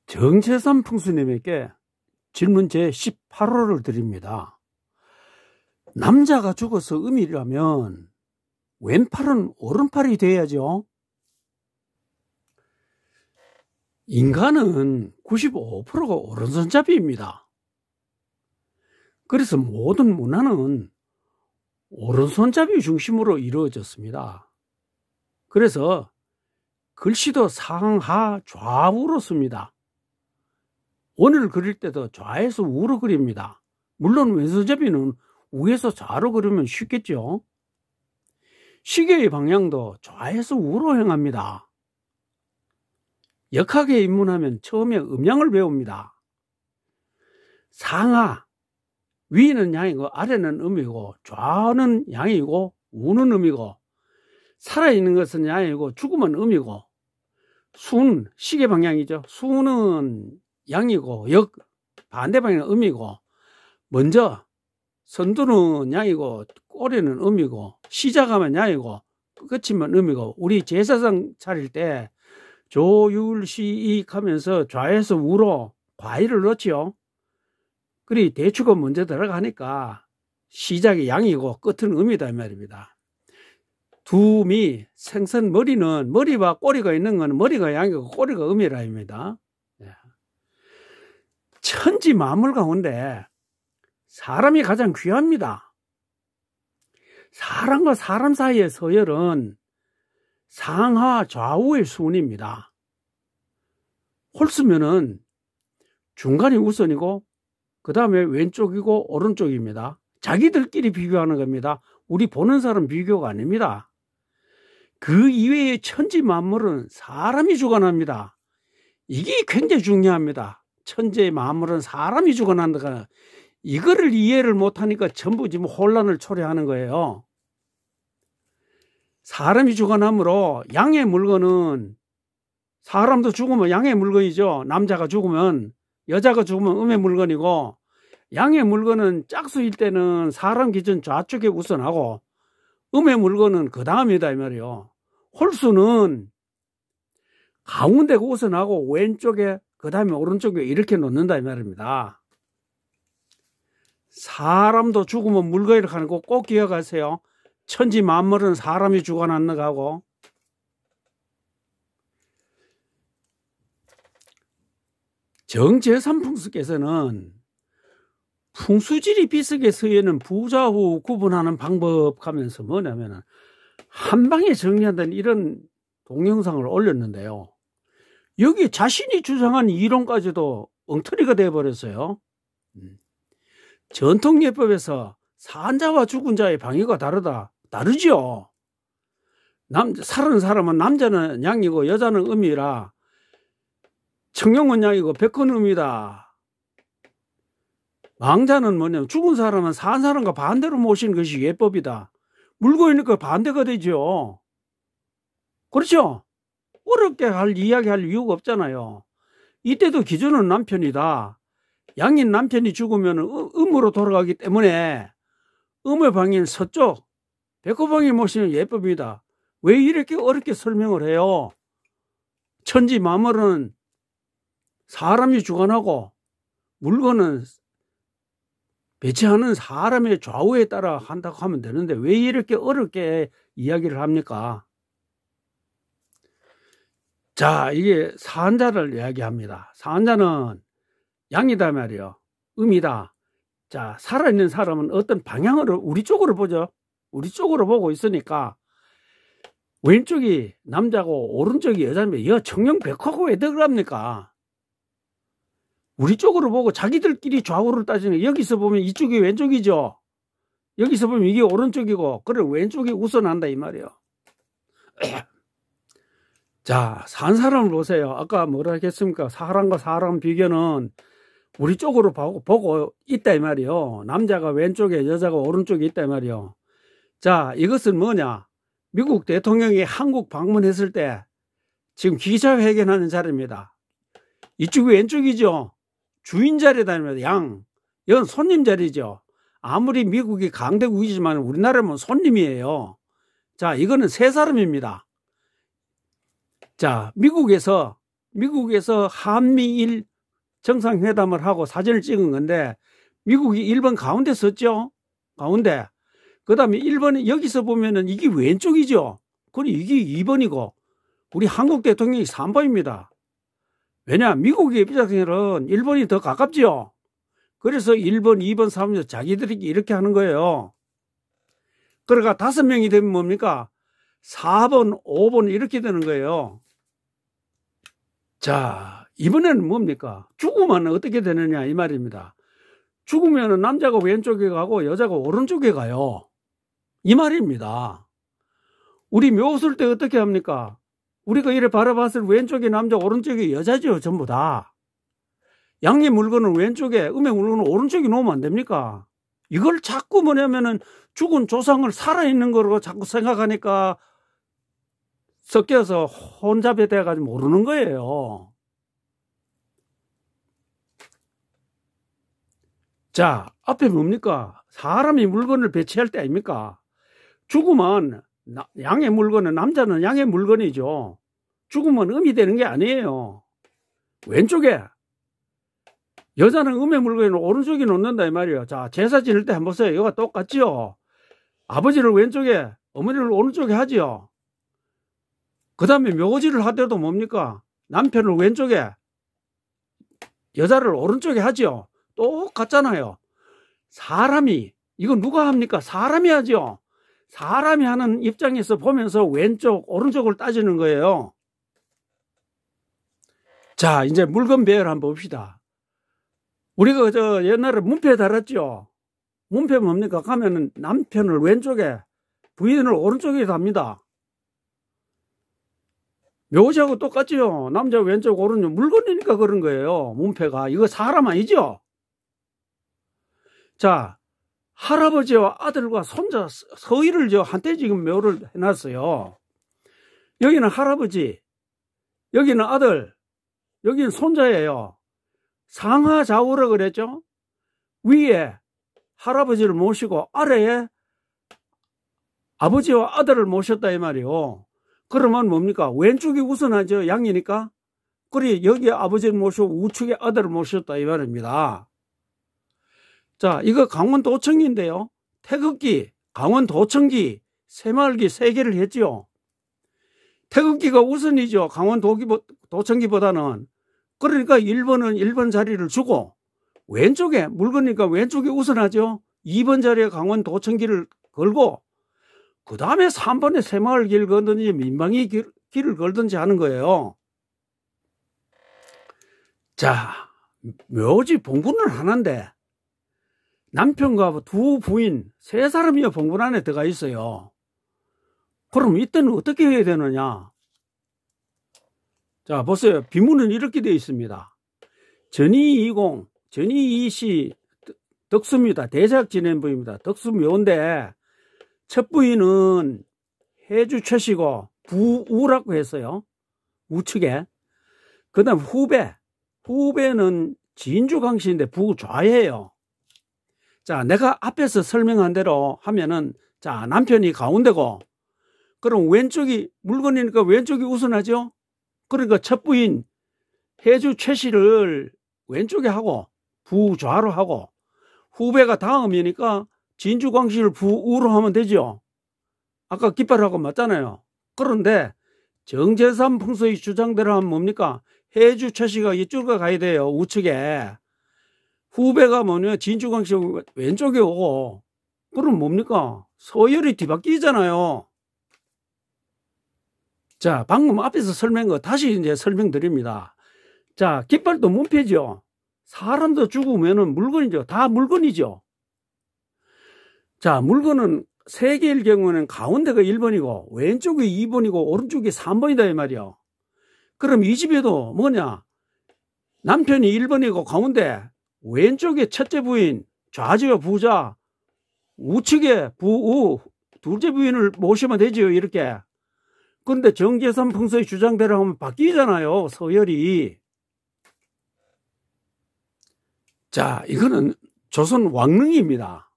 정재산 풍수님에게 질문 제 18호를 드립니다. 남자가 죽어서 음이라면 왼팔은 오른팔이 돼야죠. 인간은 95%가 오른손잡이입니다. 그래서 모든 문화는 오른손잡이 중심으로 이루어졌습니다. 그래서 글씨도 상하 좌우로 씁니다. 원을 그릴 때도 좌에서 우로 그립니다. 물론 왼손잡이는 우에서 좌로 그리면 쉽겠죠. 시계의 방향도 좌에서 우로 행합니다. 역학에 입문하면 처음에 음양을 배웁니다. 상하, 위는 양이고 아래는 음이고 좌는 양이고 우는 음이고 살아있는 것은 양이고 죽으면 음이고 순, 시계 방향이죠. 순은 양이고 반대 방향은 음이고 먼저 선두는 양이고 꼬리는 음이고 시작하면 양이고 끝이면 음이고 우리 제사상 차릴 때 조율시익 하면서 좌에서 우로 과일을 넣지요. 그리 대추가 먼저 들어가니까 시작이 양이고 끝은 음이다 이 말입니다. 두미 생선 머리는 머리와 꼬리가 있는 건 머리가 양이고 꼬리가 음이라 입니다. 천지 만물 가운데 사람이 가장 귀합니다. 사람과 사람 사이의 서열은 상하 좌우의 순입니다. 홀수면은 중간이 우선이고 그 다음에 왼쪽이고 오른쪽입니다. 자기들끼리 비교하는 겁니다. 우리 보는 사람 비교가 아닙니다. 그 이외의 천지 만물은 사람이 주관합니다. 이게 굉장히 중요합니다. 천지의 만물은 사람이 주관한다. 이거를 이해를 못하니까 전부 지금 혼란을 초래하는 거예요. 사람이 주관하므로 양의 물건은 사람도 죽으면 양의 물건이죠. 남자가 죽으면 여자가 죽으면 음의 물건이고 양의 물건은 짝수일 때는 사람 기준 좌쪽에 우선하고 음의 물건은 그 다음이다 이 말이에요. 홀수는 가운데가 우선하고 왼쪽에 그 다음에 오른쪽에 이렇게 놓는다 이 말입니다. 사람도 죽으면 물건이라고 하는 거 꼭 기억하세요. 천지 만물은 사람이 주관하는 거고 정제삼풍수께서는 풍수지리 비석의 서예는 부좌후 구분하는 방법 하면서 뭐냐면 한 방에 정리한다는 이런 동영상을 올렸는데요. 여기 자신이 주장한 이론까지도 엉터리가 되어버렸어요. 전통예법에서 산자와 죽은 자의 방위가 다르죠. 살은 사람은 남자는 양이고 여자는 음이라 청룡은 양이고 백호는 음이다. 망자는 뭐냐면 죽은 사람은 산 사람과 반대로 모시는 것이 예법이다. 물고이니까 반대가 되죠. 그렇죠? 어렵게 이야기할 이유가 없잖아요. 이때도 기준은 남편이다. 양인 남편이 죽으면 음으로 돌아가기 때문에 음의 방인 서쪽, 백호방이 모시는 예법이다. 왜 이렇게 어렵게 설명을 해요? 천지 만물은 사람이 주관하고 물건은 배치하는 사람의 좌우에 따라 한다고 하면 되는데 왜 이렇게 어렵게 이야기를 합니까? 자, 이게 산자를 이야기합니다. 산자는 양이다 말이요. 음이다. 자, 살아있는 사람은 어떤 방향으로 우리 쪽으로 보죠. 우리 쪽으로 보고 있으니까 왼쪽이 남자고 오른쪽이 여자면 청룡백호고 왜 그럽니까? 우리 쪽으로 보고 자기들끼리 좌우를 따지는 여기서 보면 이쪽이 왼쪽이죠. 여기서 보면 이게 오른쪽이고 그래 왼쪽이 우선한다 이 말이에요. 자, 산 사람을 보세요. 아까 뭐라 했습니까? 사람과 사람 비교는 우리 쪽으로 보고 있다 이 말이에요. 남자가 왼쪽에 여자가 오른쪽에 있다 이 말이에요. 자, 이것은 뭐냐? 미국 대통령이 한국 방문했을 때 지금 기자회견하는 자리입니다. 이쪽이 왼쪽이죠. 주인 자리다 양. 이건 손님 자리죠. 아무리 미국이 강대국이지만 우리나라는 손님이에요. 자, 이거는 세 사람입니다. 자, 미국에서 미국에서 한미일 정상회담을 하고 사진을 찍은 건데 미국이 1번 가운데 섰죠. 가운데. 그 다음에 1번이 여기서 보면은 이게 왼쪽이죠. 그리고 이게 2번이고 우리 한국 대통령이 3번입니다. 왜냐? 미국의 입장에서는 1번이 더 가깝죠. 그래서 1번, 2번, 3번 자기들이 이렇게 하는 거예요. 그러니까 5명이 되면 뭡니까? 4번, 5번 이렇게 되는 거예요. 자, 이번에는 뭡니까? 죽으면 어떻게 되느냐 이 말입니다. 죽으면 남자가 왼쪽에 가고 여자가 오른쪽에 가요. 이 말입니다. 우리 묘술 때 어떻게 합니까? 우리가 이래 바라봤을 왼쪽에 남자 오른쪽에 여자죠. 전부 다. 양의 물건은 왼쪽에 음의 물건은 오른쪽에 놓으면 안 됩니까? 이걸 자꾸 뭐냐면은 죽은 조상을 살아있는 거로 자꾸 생각하니까 섞여서 혼잡이 돼가지고 모르는 거예요. 자, 앞에 뭡니까? 사람이 물건을 배치할 때 아닙니까? 죽으면 양의 물건은 남자는 양의 물건이죠. 죽으면 음이 되는 게 아니에요. 왼쪽에 여자는 음의 물건을 오른쪽에 놓는다 이 말이에요. 자, 제사 지낼 때 한번 보세요. 이거가 똑같죠. 아버지를 왼쪽에 어머니를 오른쪽에 하지요. 그 다음에 묘지를 하더라도 뭡니까? 남편을 왼쪽에 여자를 오른쪽에 하지요. 똑같잖아요. 사람이 이거 누가 합니까? 사람이 하죠. 사람이 하는 입장에서 보면서 왼쪽 오른쪽을 따지는 거예요. 자, 이제 물건 배열 한번 봅시다. 우리가 옛날에 문패 달았죠. 문패 뭡니까? 가면은 남편을 왼쪽에 부인을 오른쪽에 답니다. 묘지하고 똑같죠. 남자 왼쪽 오른쪽 물건이니까 그런 거예요. 문패가. 이거 사람 아니죠. 자, 할아버지와 아들과 손자 서희를 한테 지금 묘를 해놨어요. 여기는 할아버지, 여기는 아들, 여기는 손자예요. 상하좌우라 그랬죠. 위에 할아버지를 모시고 아래에 아버지와 아들을 모셨다 이 말이요. 그러면 뭡니까? 왼쪽이 우선하죠. 양이니까. 그리 여기에 아버지를 모시고 우측에 아들을 모셨다 이 말입니다. 자, 이거 강원도청기인데요. 태극기, 강원도청기, 새마을기 3개를 했지요. 태극기가 우선이죠. 강원도청기보다는. 그러니까 1번은 1번 자리를 주고 왼쪽에 물건이니까 왼쪽이 우선하죠. 2번 자리에 강원도청기를 걸고 그 다음에 3번에 새마을기를 걸든지 민방위 길을 걸든지 하는 거예요. 자, 묘지 봉분은 하나인데 남편과 2 부인 3사람이 봉분 안에 들어가 있어요. 그럼 이때는 어떻게 해야 되느냐? 자, 보세요. 비문은 이렇게 되어 있습니다. 전이이공, 전이이시 덕수입니다. 대작진행부입니다. 덕수묘인데 첫 부인은 해주 최씨고 부우라고 했어요. 우측에. 그 다음 후배는 진주 강씨인데 부좌예요. 자, 내가 앞에서 설명한 대로 하면은 자, 남편이 가운데고 그럼 왼쪽이 물건이니까 왼쪽이 우선하죠. 그러니까 첫 부인 해주 최씨를 왼쪽에 하고 부좌로 하고 후배가 다음이니까 진주광씨를 부우로 하면 되죠. 아까 깃발하고 맞잖아요. 그런데 정제삼 풍수의 주장대로 하면 뭡니까? 해주 최씨가 이쪽으로 가야 돼요. 우측에. 후배가 뭐냐? 진주광씨 왼쪽에 오고 그럼 뭡니까? 서열이 뒤바뀌잖아요. 자, 방금 앞에서 설명한 거 다시 이제 설명드립니다. 자, 깃발도 문패죠. 사람도 죽으면은 물건이죠. 다 물건이죠. 자, 물건은 3개일 경우는 가운데가 1번이고 왼쪽이 2번이고 오른쪽이 3번이다 이 말이요. 그럼 이 집에도 뭐냐? 남편이 1번이고 가운데 왼쪽에 첫째 부인, 좌지와 부자, 우측에 부우, 둘째 부인을 모시면 되죠. 이렇게. 그런데 정제삼 풍수의 주장대로 하면 바뀌잖아요. 서열이. 자, 이거는 조선 왕릉입니다.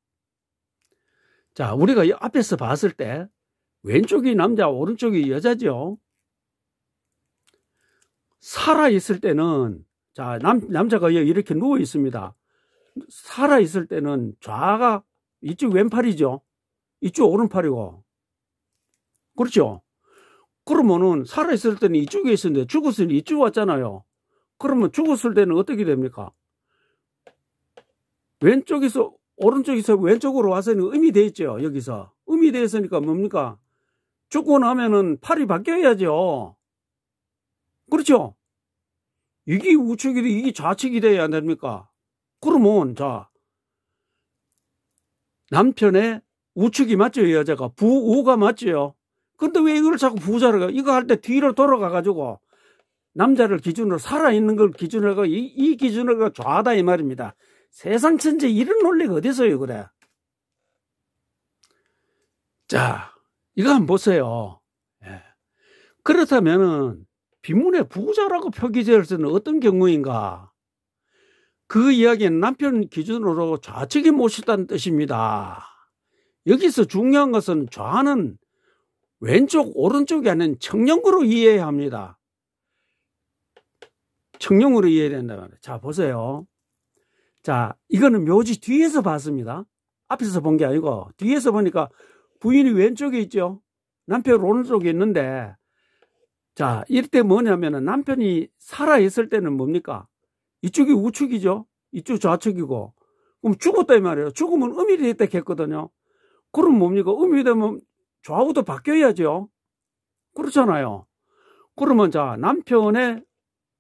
자, 우리가 앞에서 봤을 때 왼쪽이 남자, 오른쪽이 여자죠. 살아있을 때는, 자, 남자가 이렇게 누워 있습니다. 살아있을 때는 좌가 이쪽 왼팔이죠. 이쪽 오른팔이고. 그렇죠? 그러면은 살아있을 때는 이쪽에 있었는데 죽었을 때는 이쪽 왔잖아요. 그러면 죽었을 때는 어떻게 됩니까? 왼쪽에서 오른쪽에서 왼쪽으로 와서는 음이 돼 있죠. 여기서 음이 돼 있으니까 뭡니까? 죽고 나면은 팔이 바뀌어야죠. 그렇죠? 이게 우측이 돼, 이게 좌측이 돼야 안 됩니까? 그러면 자, 남편의 우측이 맞죠? 여자가 부우가 맞죠? 근데 왜 이걸 자꾸 부자를 가? 이거 할 때 뒤로 돌아가 가지고 남자를 기준으로 살아있는 걸 기준으로 이 기준으로 좌다 이 말입니다. 세상 천재 이런 논리가 어디서요 그래? 자, 이거 한번 보세요. 예. 그렇다면은 빈문에 부자라고 표기될 때는 어떤 경우인가? 그 이야기는 남편 기준으로 좌측이 모시다는 뜻입니다. 여기서 중요한 것은 좌는 왼쪽 오른쪽이 아닌 청룡으로 이해해야 합니다. 청룡으로 이해해야 된다 말이에요. 자, 보세요. 자, 이거는 묘지 뒤에서 봤습니다. 앞에서 본 게 아니고 뒤에서 보니까 부인이 왼쪽에 있죠. 남편 오른쪽에 있는데, 자, 이럴 때 뭐냐면은 남편이 살아있을 때는 뭡니까? 이쪽이 우측이죠. 이쪽 좌측이고. 그럼 죽었다 이 말이에요. 죽으면 음이 됐다 했거든요. 그럼 뭡니까? 음이 되면 좌우도 바뀌어야죠. 그렇잖아요. 그러면 자, 남편의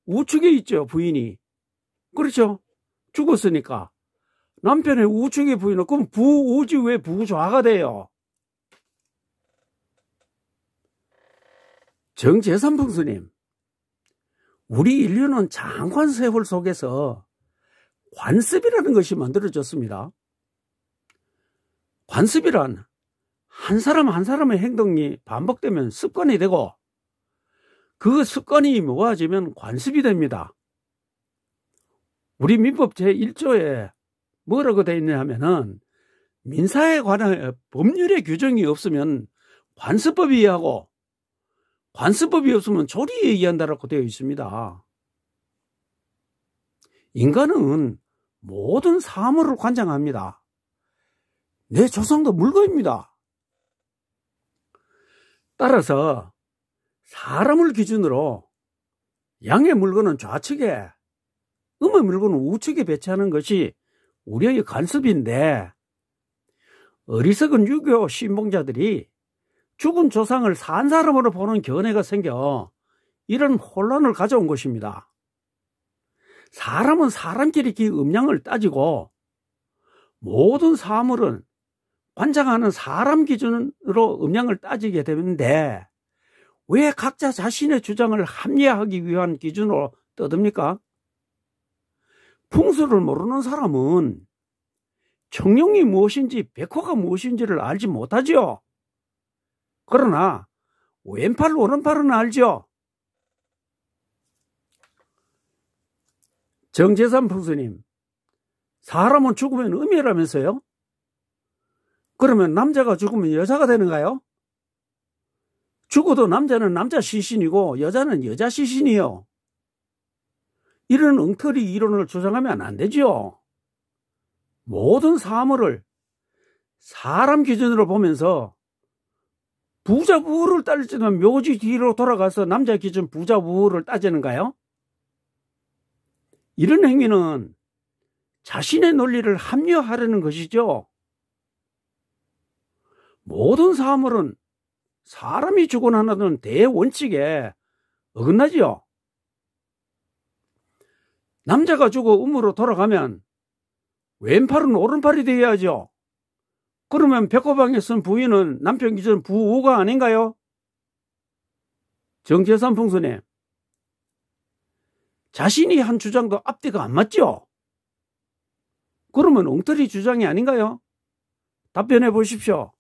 우측에 있죠. 부인이. 그렇죠? 죽었으니까. 남편의 우측의 부인은 그럼 부우지 왜 부좌가 돼요? 정재산풍수님, 우리 인류는 장관 세월 속에서 관습이라는 것이 만들어졌습니다. 관습이란 한 사람 한 사람의 행동이 반복되면 습관이 되고 그 습관이 모아지면 관습이 됩니다. 우리 민법 제1조에 뭐라고 되어 있냐 하면은 민사에 관한 법률의 규정이 없으면 관습법에 의하고 관습법이 없으면 조리에 의한다라고 되어 있습니다. 인간은 모든 사물을 관장합니다. 내 조상도 물건입니다. 따라서 사람을 기준으로 양의 물건은 좌측에, 음의 물건은 우측에 배치하는 것이 우리의 관습인데, 어리석은 유교 신봉자들이 죽은 조상을 산 사람으로 보는 견해가 생겨 이런 혼란을 가져온 것입니다. 사람은 사람끼리 음양을 따지고 모든 사물은 관장하는 사람 기준으로 음양을 따지게 되는데 왜 각자 자신의 주장을 합리화하기 위한 기준으로 떠듭니까? 풍수를 모르는 사람은 청룡이 무엇인지 백호가 무엇인지를 알지 못하지요. 그러나 왼팔 오른팔은 알죠. 정재산 풍수님, 사람은 죽으면 음이라면서요? 그러면 남자가 죽으면 여자가 되는가요? 죽어도 남자는 남자 시신이고 여자는 여자 시신이요. 이런 엉터리 이론을 주장하면 안 되죠. 모든 사물을 사람 기준으로 보면서 부자 부호를 따지면 묘지 뒤로 돌아가서 남자 기준 부자 부호를 따지는가요? 이런 행위는 자신의 논리를 합리화하려는 것이죠. 모든 사물은 사람이 주고 나누는 대원칙에 어긋나지요. 남자가 죽어 음으로 돌아가면 왼팔은 오른팔이 되어야죠. 그러면 백호방에 쓴 부인은 남편 기준 부우가 아닌가요? 정재산 풍수님, 자신이 한 주장도 앞뒤가 안 맞죠? 그러면 엉터리 주장이 아닌가요? 답변해 보십시오.